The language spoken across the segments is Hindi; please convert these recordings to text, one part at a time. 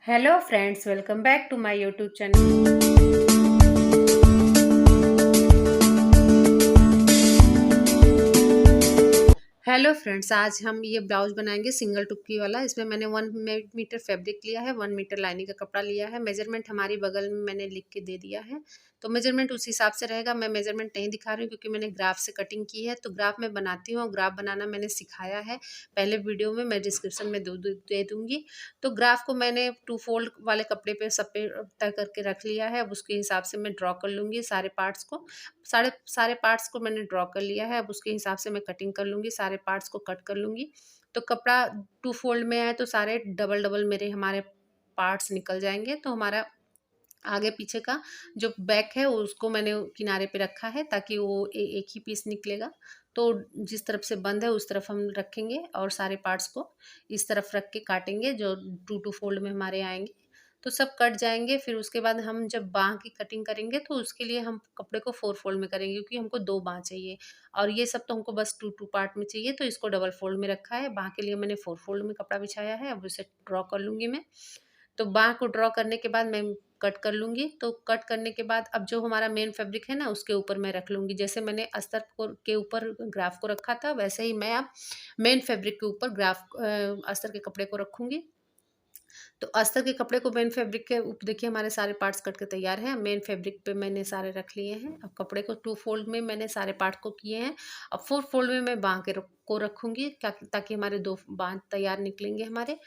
Hello friends, welcome back to my YouTube channel. Hello friends, आज हम ये ब्लाउज बनाएंगे सिंगल टुक्की वाला। इसमें मैंने 1 मीटर फैब्रिक लिया है, 1 मीटर लाइनिंग का कपड़ा लिया है। मेजरमेंट हमारी बगल में मैंने लिख के दे दिया है, तो मेजरमेंट उस हिसाब से रहेगा। मैं मेजरमेंट नहीं दिखा रही हूँ क्योंकि मैंने ग्राफ से कटिंग की है, तो ग्राफ मैं बनाती हूँ। ग्राफ बनाना मैंने सिखाया है पहले वीडियो में, मैं डिस्क्रिप्शन में दे दूँगी। तो ग्राफ को मैंने 2 फोल्ड वाले कपड़े पे सब पे तय करके रख लिया है। अब उसके हिसाब से मैं ड्रॉ कर लूँगी सारे पार्ट्स को। सारे सारे पार्ट्स को मैंने ड्रॉ कर लिया है। अब उसके हिसाब से मैं कटिंग कर लूँगी, सारे पार्ट्स को कट कर लूँगी। तो कपड़ा 2 फोल्ड में है तो सारे डबल डबल मेरे हमारे पार्ट्स निकल जाएंगे। तो हमारा आगे पीछे का जो बैक है उसको मैंने किनारे पे रखा है ताकि वो एक ही पीस निकलेगा। तो जिस तरफ से बंद है उस तरफ हम रखेंगे और सारे पार्ट्स को इस तरफ रख के काटेंगे जो 2 फोल्ड में हमारे आएंगे। तो सब कट जाएंगे। फिर उसके बाद हम जब बाह की कटिंग करेंगे तो उसके लिए हम कपड़े को 4 फोल्ड में करेंगे क्योंकि हमको 2 बाह चाहिए और ये सब तो हमको बस 2 पार्ट में चाहिए। तो इसको डबल फोल्ड में रखा है। बाह के लिए मैंने 4 फोल्ड में कपड़ा बिछाया है। अब उसे ड्रॉ कर लूँगी मैं। तो बाह को ड्रॉ करने के बाद मैं कट कर लूँगी। तो कट करने के बाद अब जो हमारा मेन फैब्रिक है ना उसके ऊपर मैं रख लूँगी। जैसे मैंने अस्तर को के ऊपर ग्राफ को रखा था वैसे ही मैं अब मेन फैब्रिक के ऊपर ग्राफ अस्तर के कपड़े को रखूँगी। तो अस्तर के कपड़े को मेन फैब्रिक के देखिए हमारे सारे पार्ट्स कट के तैयार हैं। मेन फैब्रिक पे मैंने सारे रख लिए हैं। अब कपड़े को 2 फोल्ड में मैंने सारे पार्ट को किए हैं। अब 4 फोल्ड में मैं बाह के को रखूँगी ताकि हमारे 2 बाह तैयार निकलेंगे हमारे।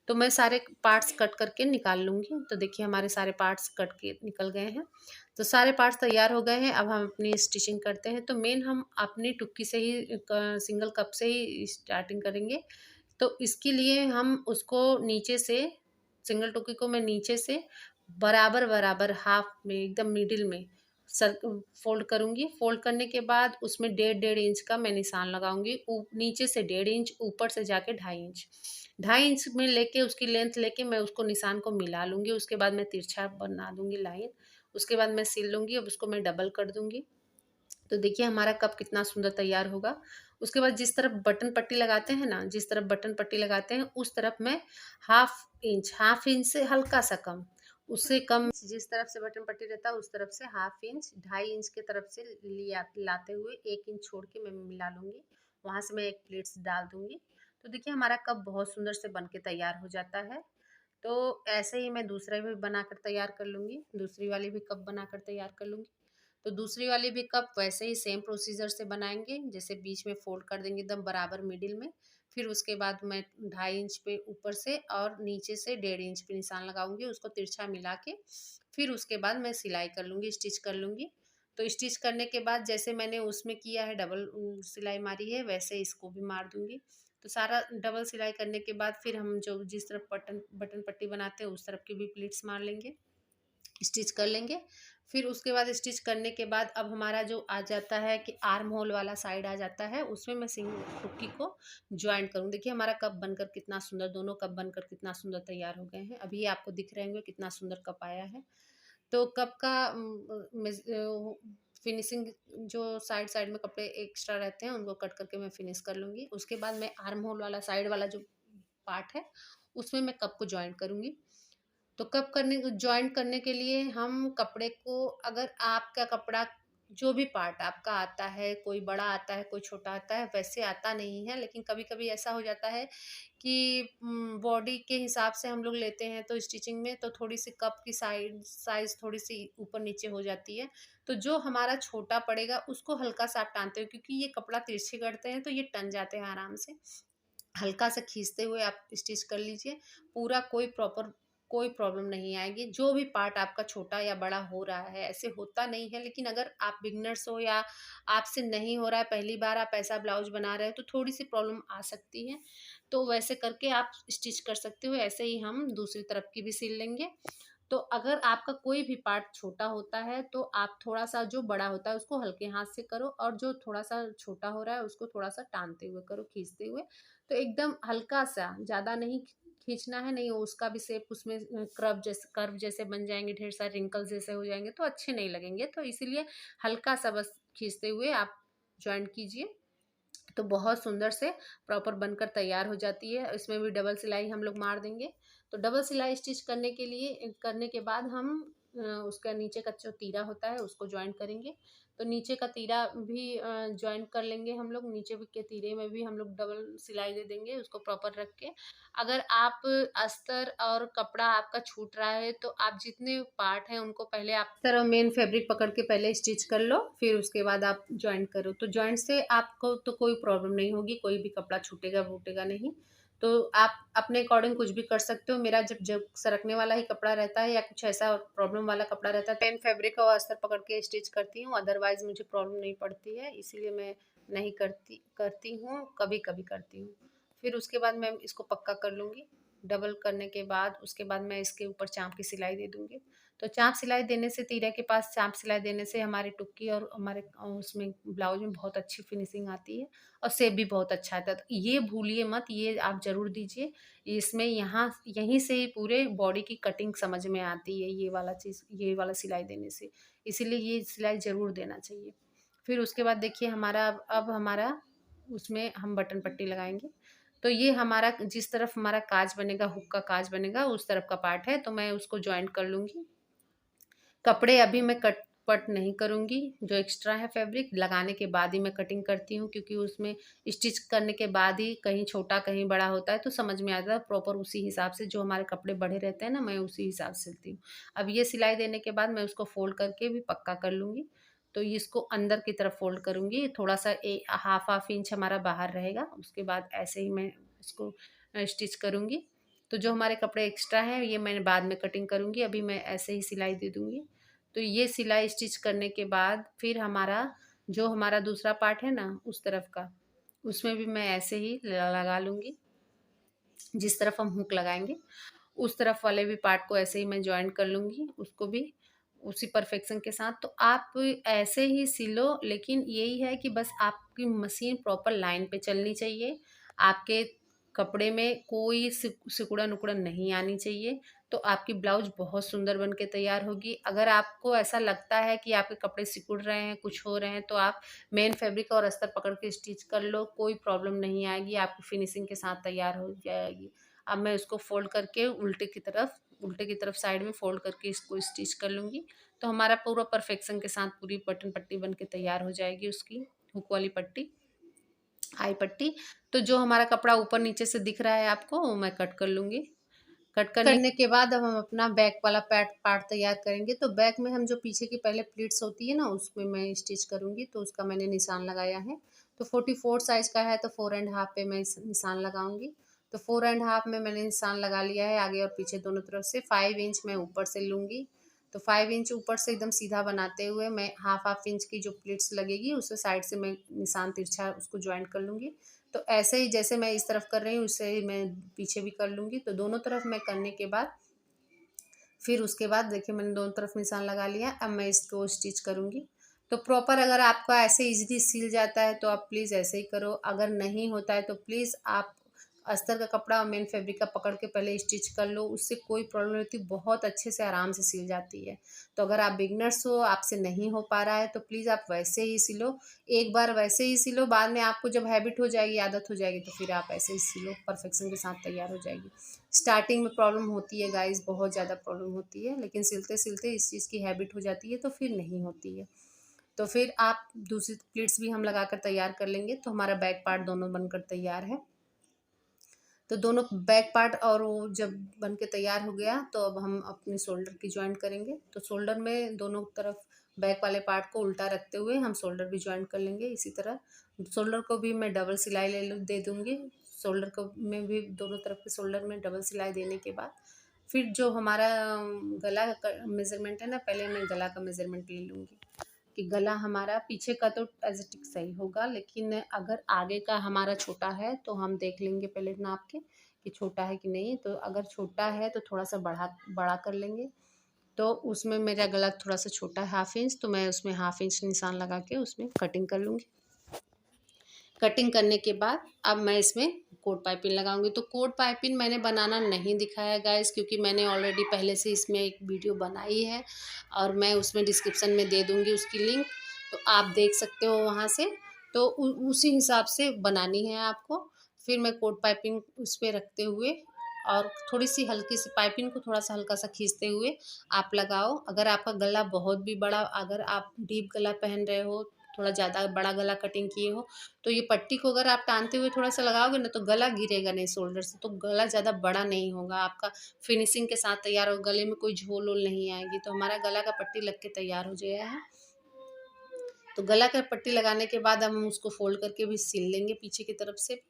तो मैं सारे पार्ट्स कट करके निकाल लूँगी। तो देखिए हमारे सारे पार्ट्स कट के निकल गए हैं। तो सारे पार्ट्स तैयार हो गए हैं। अब हम अपनी स्टिचिंग करते हैं। तो मेन हम अपनी टुक्की से ही सिंगल कप से ही स्टार्टिंग करेंगे। तो इसके लिए हम उसको नीचे से सिंगल टुकी को मैं नीचे से बराबर बराबर हाफ में एकदम मिडिल में सर फोल्ड करूँगी। फोल्ड करने के बाद उसमें 1.5 का मैं निशान लगाऊंगी। नीचे से 1.5 ऊपर से जाके 2.5 2.5 में लेके उसकी लेंथ लेके मैं उसको निशान को मिला लूँगी। उसके बाद मैं तिरछा बना दूँगी लाइन। उसके बाद मैं सिल लूँगी। अब उसको मैं डबल कर दूँगी। तो देखिए हमारा कप कितना सुंदर तैयार होगा। उसके बाद जिस तरफ बटन पट्टी लगाते हैं ना, जिस तरफ बटन पट्टी लगाते हैं उस तरफ मैं हाफ इंच से हल्का सा कम, उससे कम जिस तरफ से बटन पट्टी रहता है उस तरफ से हाफ इंच 2.5 इंच के तरफ से लिया लाते हुए 1 इंच छोड़ के मैं मिला लूँगी। वहाँ से मैं एक प्लेट्स डाल दूँगी। तो देखिए हमारा कप बहुत सुंदर से बन के तैयार हो जाता है। तो ऐसे ही मैं दूसरा भी बनाकर तैयार कर लूँगी। दूसरी वाली भी कप बनाकर तैयार कर लूँगी। तो दूसरी वाली भी कप वैसे ही सेम प्रोसीजर से बनाएंगे। जैसे बीच में फोल्ड कर देंगे एकदम बराबर मिडिल में। फिर उसके बाद मैं 2.5 इंच पे ऊपर से और नीचे से 1.5 इंच पे निशान लगाऊंगी, उसको तिरछा मिला के। फिर उसके बाद मैं सिलाई कर लूँगी, स्टिच कर लूँगी। तो स्टिच करने के बाद जैसे मैंने उसमें किया है डबल सिलाई मारी है वैसे इसको भी मार दूँगी। तो सारा डबल सिलाई करने के बाद फिर हम जो जिस तरफ बटन बटन पट्टी बनाते हैं उस तरफ की भी प्लीट्स मार लेंगे, स्टिच कर लेंगे। फिर उसके बाद स्टिच करने के बाद अब हमारा जो आ जाता है कि आर्म होल वाला साइड आ जाता है, उसमें मैं टुक्की को ज्वाइंट करूँ। देखिए हमारा कप बनकर कितना सुंदर, दोनों कप बनकर कितना सुंदर तैयार हो गए हैं। अभी ये आपको दिख रहे होंगे कितना सुंदर कप आया है। तो कप का फिनिशिंग जो साइड साइड में कपड़े एक्स्ट्रा रहते हैं उनको कट करके मैं फिनिश कर लूँगी। उसके बाद मैं आर्म होल वाला साइड वाला जो पार्ट है उसमें मैं कप को ज्वाइंट करूँगी। तो कब करने जॉइंट करने के लिए हम कपड़े को, अगर आपका कपड़ा जो भी पार्ट आपका आता है, कोई बड़ा आता है कोई छोटा आता है, वैसे आता नहीं है लेकिन कभी कभी ऐसा हो जाता है कि बॉडी के हिसाब से हम लोग लेते हैं तो स्टिचिंग में तो थोड़ी सी कप की साइज थोड़ी सी ऊपर नीचे हो जाती है। तो जो हमारा छोटा पड़ेगा उसको हल्का सा आप टानते हो क्योंकि ये कपड़ा तिरछे करते हैं तो ये टन जाते हैं आराम से। हल्का सा खींचते हुए आप स्टिच कर लीजिए। पूरा कोई प्रॉब्लम नहीं आएगी। जो भी पार्ट आपका छोटा या बड़ा हो रहा है, ऐसे होता नहीं है लेकिन अगर आप बिगनर्स हो या आपसे नहीं हो रहा है, पहली बार आप ऐसा ब्लाउज बना रहे हो तो थोड़ी सी प्रॉब्लम आ सकती है। तो वैसे करके आप स्टिच कर सकते हो। ऐसे ही हम दूसरी तरफ की भी सिल लेंगे। तो अगर आपका कोई भी पार्ट छोटा होता है तो आप थोड़ा सा जो बड़ा होता है उसको हल्के हाथ से करो और जो थोड़ा सा छोटा हो रहा है उसको थोड़ा सा टानते हुए करो, खींचते हुए। तो एकदम हल्का सा, ज़्यादा नहीं खींचना है, नहीं उसका भी शेप उसमें कर्व जैसे बन जाएंगे, ढेर सारे रिंकल्स जैसे हो जाएंगे तो अच्छे नहीं लगेंगे। तो इसीलिए हल्का सा बस खींचते हुए आप ज्वाइंट कीजिए। तो बहुत सुंदर से प्रॉपर बनकर तैयार हो जाती है। इसमें भी डबल सिलाई हम लोग मार देंगे। तो डबल सिलाई स्टिच करने के बाद हम उसका नीचे का जो तीरा होता है उसको ज्वाइन करेंगे। तो नीचे का तीरा भी ज्वाइन कर लेंगे हम लोग, नीचे के तीरे में भी हम लोग डबल सिलाई दे देंगे उसको प्रॉपर रख के। अगर आप अस्तर और कपड़ा आपका छूट रहा है तो आप जितने पार्ट हैं उनको पहले आप तरह मेन फैब्रिक पकड़ के पहले स्टिच कर लो, फिर उसके बाद आप ज्वाइंट करो। तो ज्वाइंट से आपको तो कोई प्रॉब्लम नहीं होगी, कोई भी कपड़ा छूटेगा वूटेगा नहीं। तो आप अपने अकॉर्डिंग कुछ भी कर सकते हो। मेरा जब जब सरकने वाला ही कपड़ा रहता है या कुछ ऐसा प्रॉब्लम वाला कपड़ा रहता है तो पेन फैब्रिक और अस्तर पकड़ के स्टिच करती हूँ, अदरवाइज मुझे प्रॉब्लम नहीं पड़ती है, इसीलिए मैं नहीं करती हूँ, कभी कभी करती हूँ। फिर उसके बाद मैं इसको पक्का कर लूँगी। डबल करने के बाद उसके बाद मैं इसके ऊपर चाँप की सिलाई दे दूँगी। तो चाँप सिलाई देने से, तीरे के पास चाँप सिलाई देने से हमारी टुक्की और हमारे उसमें ब्लाउज में बहुत अच्छी फिनिशिंग आती है और शेप भी बहुत अच्छा आता है। तो ये भूलिए मत, ये आप ज़रूर दीजिए। इसमें यहाँ यहीं से ही पूरे बॉडी की कटिंग समझ में आती है, ये वाला चीज़, ये वाला सिलाई देने से। इसीलिए ये सिलाई ज़रूर देना चाहिए। फिर उसके बाद देखिए हमारा अब हमारा उसमें हम बटन पट्टी लगाएँगे। तो ये हमारा जिस तरफ हमारा काज बनेगा, हुक का काज बनेगा, उस तरफ का पार्ट है, तो मैं उसको जॉइंट कर लूँगी। कपड़े अभी मैं कट नहीं करूँगी, जो एक्स्ट्रा है फैब्रिक लगाने के बाद ही मैं कटिंग करती हूँ, क्योंकि उसमें स्टिच करने के बाद ही कहीं छोटा कहीं बड़ा होता है तो समझ में आता है प्रॉपर उसी हिसाब से, जो हमारे कपड़े बड़े रहते हैं ना, मैं उसी हिसाब से सिलती हूँ। अब ये सिलाई देने के बाद मैं उसको फोल्ड करके भी पक्का कर लूँगी। तो इसको अंदर की तरफ फोल्ड करूँगी, थोड़ा सा हाफ इंच हमारा बाहर रहेगा, उसके बाद ऐसे ही मैं इसको स्टिच करूँगी। तो जो हमारे कपड़े एक्स्ट्रा हैं ये मैं बाद में कटिंग करूँगी, अभी मैं ऐसे ही सिलाई दे दूँगी। तो ये सिलाई स्टिच करने के बाद फिर हमारा दूसरा पार्ट है ना उस तरफ का, उसमें भी मैं ऐसे ही लगा लूँगी। जिस तरफ हम हुक लगाएंगे उस तरफ वाले भी पार्ट को ऐसे ही मैं ज्वाइन कर लूँगी, उसको भी उसी परफेक्शन के साथ। तो आप ऐसे ही सिलो, लेकिन यही है कि बस आपकी मशीन प्रॉपर लाइन पे चलनी चाहिए। आपके कपड़े में कोई सिकुड़न उकड़न नहीं आनी चाहिए। तो आपकी ब्लाउज बहुत सुंदर बन के तैयार होगी। अगर आपको ऐसा लगता है कि आपके कपड़े सिकुड़ रहे हैं, कुछ हो रहे हैं, तो आप मेन फैब्रिक और अस्तर पकड़ के स्टिच कर लो, कोई प्रॉब्लम नहीं आएगी, आपकी फिनिशिंग के साथ तैयार हो जाएगी। अब मैं उसको फोल्ड करके उल्टे की तरफ साइड में फोल्ड करके इसको स्टिच कर लूँगी। तो हमारा पूरा परफेक्शन के साथ पूरी बटन पट्टी बन के तैयार हो जाएगी, उसकी हुक वाली पट्टी, आई पट्टी। तो जो हमारा कपड़ा ऊपर नीचे से दिख रहा है आपको, वो मैं कट कर लूँगी। कट करने के बाद अब हम अपना बैक वाला पार्ट तैयार करेंगे। तो बैक में हम जो पीछे की पहले प्लीट्स होती है ना, उसमें मैं स्टिच करूँगी। तो उसका मैंने निशान लगाया है। तो 44 साइज़ का है तो 4.5 पे मैं निशान लगाऊंगी। तो 4.5 में मैंने निशान लगा लिया है, आगे और पीछे दोनों तरफ से। 5 इंच मैं ऊपर से लूँगी। तो 5 इंच ऊपर से एकदम सीधा बनाते हुए मैं हाफ इंच की जो प्लीट्स लगेगी उससे साइड से मैं निशान तिरछा उसको ज्वाइंट कर लूँगी। तो ऐसे ही जैसे मैं इस तरफ कर रही हूँ उससे ही मैं पीछे भी कर लूँगी। तो दोनों तरफ मैं करने के बाद फिर उसके बाद देखिए मैंने दोनों तरफ निशान लगा लिया। अब मैं इसको स्टिच करूँगी। तो प्रॉपर अगर आपका ऐसे इजीली सिल जाता है तो आप प्लीज़ ऐसे ही करो, अगर नहीं होता है तो प्लीज़ आप अस्तर का कपड़ा और मेन फैब्रिक का पकड़ के पहले स्टिच कर लो, उससे कोई प्रॉब्लम नहीं होती, बहुत अच्छे से आराम से सिल जाती है। तो अगर आप बिगनर्स हो, आपसे नहीं हो पा रहा है, तो प्लीज़ आप वैसे ही सिलो। एक बार वैसे ही सिलो, बाद में आपको जब हैबिट हो जाएगी, आदत हो जाएगी, तो फिर आप ऐसे ही सिलो, परफेक्शन के साथ तैयार हो जाएगी। स्टार्टिंग में प्रॉब्लम होती है गाइस, बहुत ज़्यादा प्रॉब्लम होती है, लेकिन सिलते सिलते इस चीज़ की हैबिट हो जाती है तो फिर नहीं होती है। तो फिर आप दूसरी प्लीट्स भी हम लगाकर तैयार कर लेंगे। तो हमारा बैक पार्ट दोनों बनकर तैयार है। तो दोनों बैक पार्ट और वो जब बन के तैयार हो गया तो अब हम अपने शोल्डर की ज्वाइंट करेंगे। तो शोल्डर में दोनों तरफ बैक वाले पार्ट को उल्टा रखते हुए हम शोल्डर भी ज्वाइंट कर लेंगे। इसी तरह शोल्डर को भी मैं डबल सिलाई दे दूँगी। शोल्डर को में भी दोनों तरफ के शोल्डर में डबल सिलाई देने के बाद फिर जो हमारा गला का मेज़रमेंट है ना, पहले मैं गला का मेज़रमेंट ले लूँगी कि गला हमारा पीछे का तो एज इट इज सही होगा, लेकिन अगर आगे का हमारा छोटा है तो हम देख लेंगे पहले नाप के कि छोटा है कि नहीं। तो अगर छोटा है तो थोड़ा सा बड़ा कर लेंगे। तो उसमें मेरा गला थोड़ा सा छोटा है, हाफ इंच, तो मैं उसमें हाफ इंच निशान लगा के उसमें कटिंग कर लूँगी। कटिंग करने के बाद अब मैं इसमें कोट पाइपिंग लगाऊंगी। तो कोट पाइपिंग मैंने बनाना नहीं दिखाया गाइस, क्योंकि मैंने ऑलरेडी पहले से इसमें एक वीडियो बनाई है और मैं उसमें डिस्क्रिप्शन में दे दूंगी उसकी लिंक, तो आप देख सकते हो वहाँ से। तो उसी हिसाब से बनानी है आपको। फिर मैं कोट पाइपिंग उस पर रखते हुए और थोड़ी-सी हल्की सी पाइपिंग को थोड़ा-सा हल्का-सा खींचते हुए आप लगाओ। अगर आपका गला बहुत भी बड़ा, अगर आप डीप गला पहन रहे हो, थोड़ा ज़्यादा बड़ा गला कटिंग किए हो, तो ये पट्टी को अगर आप टानते हुए थोड़ा-सा लगाओगे ना, तो गला गिरेगा नहीं शोल्डर से, तो गला ज़्यादा बड़ा नहीं होगा, आपका फिनिशिंग के साथ तैयार हो, गले में कोई झोल-वोल नहीं आएगी। तो हमारा गला का पट्टी लग के तैयार हो गया है। तो गला का पट्टी लगाने के बाद हम उसको फ़ोल्ड करके भी सिल लेंगे पीछे की तरफ से।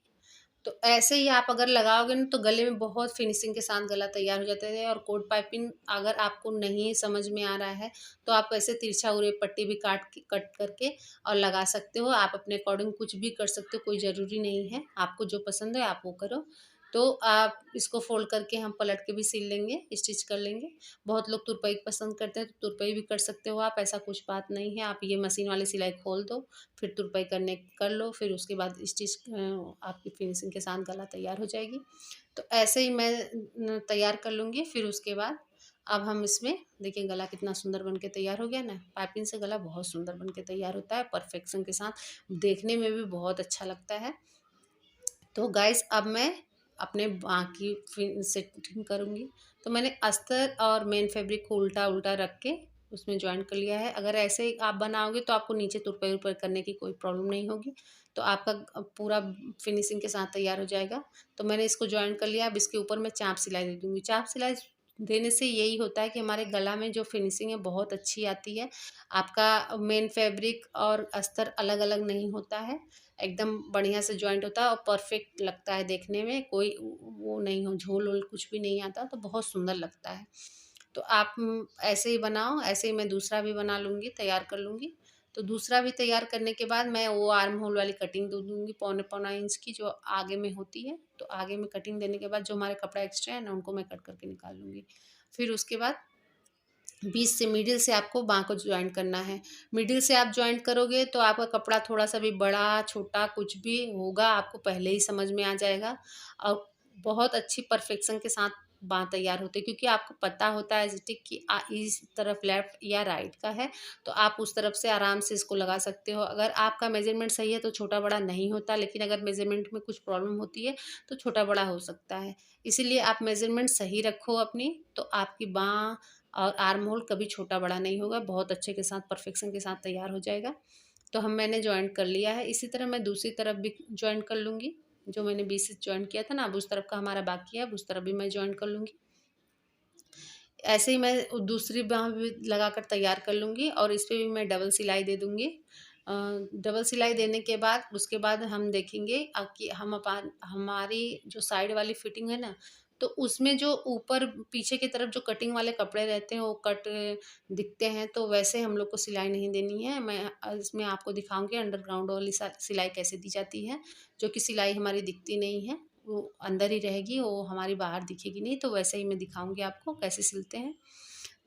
तो ऐसे ही आप अगर लगाओगे ना, तो गले में बहुत फिनिशिंग के साथ गला तैयार हो जाता है। और कोट पाइपिंग अगर आपको नहीं समझ में आ रहा है, तो आप ऐसे तिरछा उरे पट्टी भी कट करके और लगा सकते हो। आप अपने अकॉर्डिंग कुछ भी कर सकते हो, कोई ज़रूरी नहीं है, आपको जो पसंद है आप वो करो। तो आप इसको फ़ोल्ड करके हम पलट के भी सिल लेंगे, स्टिच कर लेंगे। बहुत लोग तुरपाई पसंद करते हैं, तो तुरपाई भी कर सकते हो आप, ऐसा कुछ बात नहीं है। आप ये मशीन वाली सिलाई खोल दो, फिर तुरपाई कर लो, फिर उसके बाद स्टिच आपकी फिनिशिंग के साथ गला तैयार हो जाएगी। तो ऐसे ही मैं तैयार कर लूँगी। फिर उसके बाद अब हम इसमें देखिए गला कितना सुंदर बन के तैयार हो गया ना। पाइपिंग से गला बहुत सुंदर बन के तैयार होता है, परफेक्शन के साथ, देखने में भी बहुत अच्छा लगता है। तो गाइस अब मैं अपने बाकी सेटिंग करूँगी। तो मैंने अस्तर और मेन फैब्रिक को उल्टा उल्टा रख के उसमें ज्वाइन कर लिया है। अगर ऐसे ही आप बनाओगे तो आपको नीचे तुरपाई उरपाई करने की कोई प्रॉब्लम नहीं होगी, तो आपका पूरा फिनिशिंग के साथ तैयार हो जाएगा। तो मैंने इसको ज्वाइन कर लिया। अब इसके ऊपर मैं चाप सिलाई दे दूँगी। चाप सिलाई देने से यही होता है कि हमारे गला में जो फिनिशिंग है बहुत अच्छी आती है। आपका मेन फैब्रिक और अस्तर अलग अलग नहीं होता है, एकदम बढ़िया से जॉइंट होता है और परफेक्ट लगता है देखने में, कोई वो नहीं हो, झोल वोल कुछ भी नहीं आता, तो बहुत सुंदर लगता है। तो आप ऐसे ही बनाओ। ऐसे ही मैं दूसरा भी बना लूँगी, तैयार कर लूँगी। तो दूसरा भी तैयार करने के बाद मैं वो आर्म होल वाली कटिंग दे दूँगी, पौने पौना इंच की जो आगे में होती है। तो आगे में कटिंग देने के बाद जो हमारे कपड़ा एक्स्ट्रा है ना, उनको मैं कट करके निकाल लूँगी। फिर उसके बाद बीच से मिडिल से आपको बाँह को जॉइंट करना है। मिडिल से आप जॉइंट करोगे तो आपका कपड़ा थोड़ा-सा भी बड़ा, छोटा कुछ भी होगा, आपको पहले ही समझ में आ जाएगा। और बहुत अच्छी परफेक्शन के साथ बाँह तैयार होती है, क्योंकि आपको पता होता है एज़ इट इज़ कि इस तरफ लेफ्ट या राइट का है, तो आप उस तरफ से आराम से इसको लगा सकते हो। अगर आपका मेज़रमेंट सही है तो छोटा-बड़ा नहीं होता, लेकिन अगर मेज़रमेंट में कुछ प्रॉब्लम होती है, तो छोटा-बड़ा हो सकता है। इसीलिए आप मेज़रमेंट सही रखो अपनी, तो आपकी बाँह और आर्म होल कभी छोटा बड़ा नहीं होगा, बहुत अच्छे के साथ परफेक्शन के साथ तैयार हो जाएगा। तो मैंने जॉइंट कर लिया है। इसी तरह मैं दूसरी तरफ भी जॉइंट कर लूँगी। जो मैंने बीच से जॉइंट किया था ना, अब उस तरफ का हमारा बाकी है, अब उस तरफ भी मैं जॉइंट कर लूँगी। ऐसे ही मैं दूसरी बाँह भी लगाकर तैयार कर लूँगी और इस पे भी मैं डबल सिलाई दे दूँगी। डबल सिलाई देने के बाद उसके बाद हम देखेंगे कि हमारी जो साइड वाली फिटिंग है ना, तो उसमें जो ऊपर पीछे की तरफ जो कटिंग वाले कपड़े रहते हैं वो कट दिखते हैं, तो वैसे हम लोग को सिलाई नहीं देनी है। मैं इसमें आपको दिखाऊँगी अंडरग्राउंड वाली सिलाई कैसे दी जाती है, जो कि सिलाई हमारी दिखती नहीं है, वो अंदर ही रहेगी, वो हमारी बाहर दिखेगी नहीं। तो वैसे ही मैं दिखाऊँगी आपको कैसे सिलते हैं।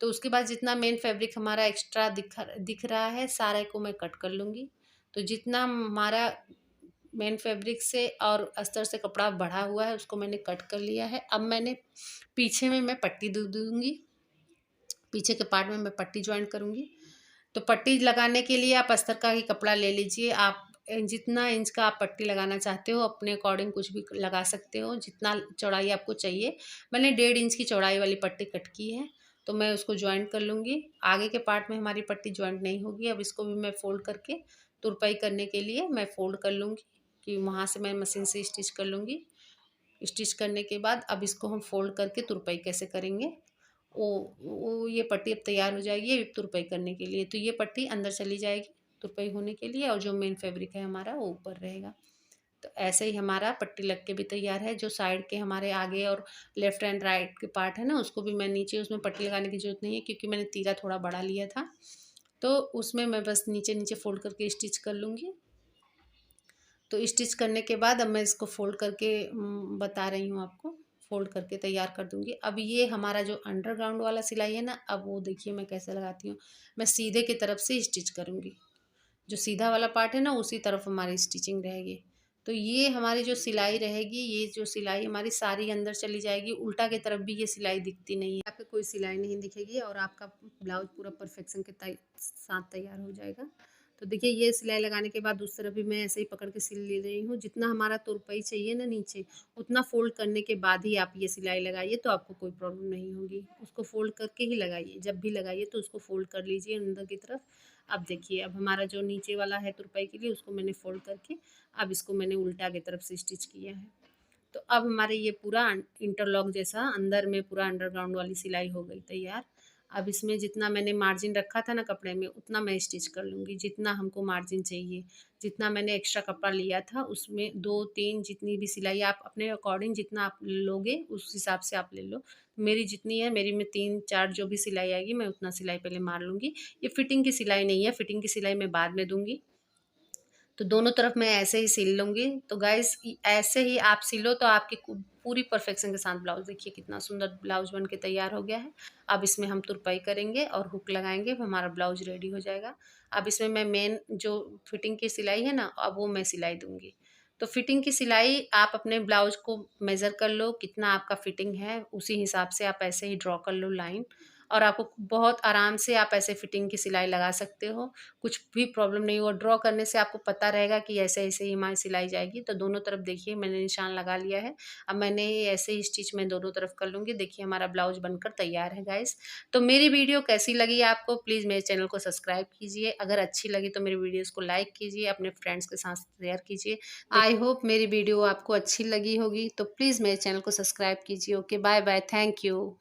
तो उसके बाद जितना मेन फैब्रिक हमारा एक्स्ट्रा दिख रहा है, सारे को मैं कट कर लूँगी। तो जितना हमारा मेन फैब्रिक से और अस्तर से कपड़ा बढ़ा हुआ है, उसको मैंने कट कर लिया है। अब मैंने पीछे में मैं पट्टी दे दूँगी। पीछे के पार्ट में मैं पट्टी जॉइंट करूँगी। तो पट्टी लगाने के लिए आप अस्तर का ही कपड़ा ले लीजिए। आप जितना इंच का आप पट्टी लगाना चाहते हो, अपने अकॉर्डिंग कुछ भी लगा सकते हो, जितना चौड़ाई आपको चाहिए। मैंने 1.5 इंच की चौड़ाई वाली पट्टी कट की है, तो मैं उसको जॉइंट कर लूँगी। आगे के पार्ट में हमारी पट्टी जॉइंट नहीं होगी। अब इसको भी मैं फ़ोल्ड करके तुरपाई करने के लिए मैं फ़ोल्ड कर लूँगी, कि वहाँ से मैं मशीन से स्टिच कर लूँगी। स्टिच करने के बाद अब इसको हम फ़ोल्ड करके तुरपाई कैसे करेंगे, वो ये पट्टी अब तैयार हो जाएगी ये तुरपाई करने के लिए। तो ये पट्टी अंदर चली जाएगी तुरपाई होने के लिए, और जो मेन फैब्रिक है हमारा वो ऊपर रहेगा। तो ऐसे ही हमारा पट्टी लग के भी तैयार है। जो साइड के हमारे आगे और लेफ्ट एंड राइट के पार्ट है ना, उसको भी मैं नीचे उसमें पट्टी लगाने की ज़रूरत नहीं है, क्योंकि मैंने तीरा थोड़ा बड़ा लिया था। तो उसमें मैं बस नीचे-नीचे फ़ोल्ड करके स्टिच कर लूँगी। तो स्टिच करने के बाद अब मैं इसको फ़ोल्ड करके बता रही हूँ आपको, फ़ोल्ड करके तैयार कर दूँगी। अब ये हमारा जो अंडरग्राउंड वाला सिलाई है ना, अब वो देखिए मैं कैसे लगाती हूँ। मैं सीधे की तरफ से स्टिच करूँगी। जो सीधा वाला पार्ट है ना, उसी तरफ हमारी स्टिचिंग रहेगी। तो ये हमारी जो सिलाई रहेगी, ये जो सिलाई हमारी सारी अंदर चली जाएगी। उल्टा की तरफ भी ये सिलाई दिखती नहीं है, आपको कोई सिलाई नहीं दिखेगी और आपका ब्लाउज पूरा परफेक्शन के साथ तैयार हो जाएगा। तो देखिए ये सिलाई लगाने के बाद उस तरफ भी मैं ऐसे ही पकड़ के सिल ले रही हूँ। जितना हमारा तुरपाई चाहिए ना नीचे, उतना फ़ोल्ड करने के बाद ही आप ये सिलाई लगाइए, तो आपको कोई प्रॉब्लम नहीं होगी। उसको फ़ोल्ड करके ही लगाइए, जब भी लगाइए तो उसको फ़ोल्ड कर लीजिए अंदर की तरफ। अब देखिए, अब हमारा जो नीचे वाला है तुरपाई के लिए, उसको मैंने फ़ोल्ड करके अब इसको मैंने उल्टा की तरफ से स्टिच किया है। तो अब हमारे ये पूरा इंटरलॉक जैसा अंदर में पूरा अंडरग्राउंड वाली सिलाई हो गई तैयार। अब इसमें जितना मैंने मार्जिन रखा था ना कपड़े में, उतना मैं स्टिच कर लूँगी, जितना हमको मार्जिन चाहिए। जितना मैंने एक्स्ट्रा कपड़ा लिया था उसमें 2-3 जितनी भी सिलाई आप अपने अकॉर्डिंग जितना आप लोगे उस हिसाब से आप ले लो। मेरी जितनी है, मेरी में 3-4 जो भी सिलाई आएगी मैं उतना सिलाई पहले मार लूँगी। ये फिटिंग की सिलाई नहीं है, फिटिंग की सिलाई मैं बाद में दूँगी। तो दोनों तरफ मैं ऐसे ही सिल लूँगी। तो गाइस ऐसे ही आप सिलो तो आपकी पूरी परफेक्शन के साथ ब्लाउज देखिए कितना सुंदर ब्लाउज बन के तैयार हो गया है। अब इसमें हम तुरपाई करेंगे और हुक लगाएंगे, अब हमारा ब्लाउज रेडी हो जाएगा। अब इसमें मैं मेन जो फिटिंग की सिलाई है ना, अब वो मैं सिलाई दूंगी। तो फिटिंग की सिलाई आप अपने ब्लाउज को मेज़र कर लो कितना आपका फिटिंग है, उसी हिसाब से आप ऐसे ही ड्रॉ कर लो लाइन। और आपको बहुत आराम से आप ऐसे फिटिंग की सिलाई लगा सकते हो, कुछ भी प्रॉब्लम नहीं होगा। ड्रॉ करने से आपको पता रहेगा कि ऐसे-ऐसे ही हमारी सिलाई जाएगी। तो दोनों तरफ देखिए मैंने निशान लगा लिया है। अब मैंने ये ऐसे ही स्टिच मैं दोनों तरफ कर लूँगी। देखिए हमारा ब्लाउज़ बनकर तैयार है गाइस। तो मेरी वीडियो कैसी लगी आपको? प्लीज़ मेरे चैनल को सब्सक्राइब कीजिए। अगर अच्छी लगी तो मेरी वीडियोज़ को लाइक कीजिए, अपने फ्रेंड्स के साथ शेयर कीजिए। आई होप मेरी वीडियो आपको अच्छी लगी होगी। तो प्लीज़ मेरे चैनल को सब्सक्राइब कीजिए। Okay, bye bye. Thank you.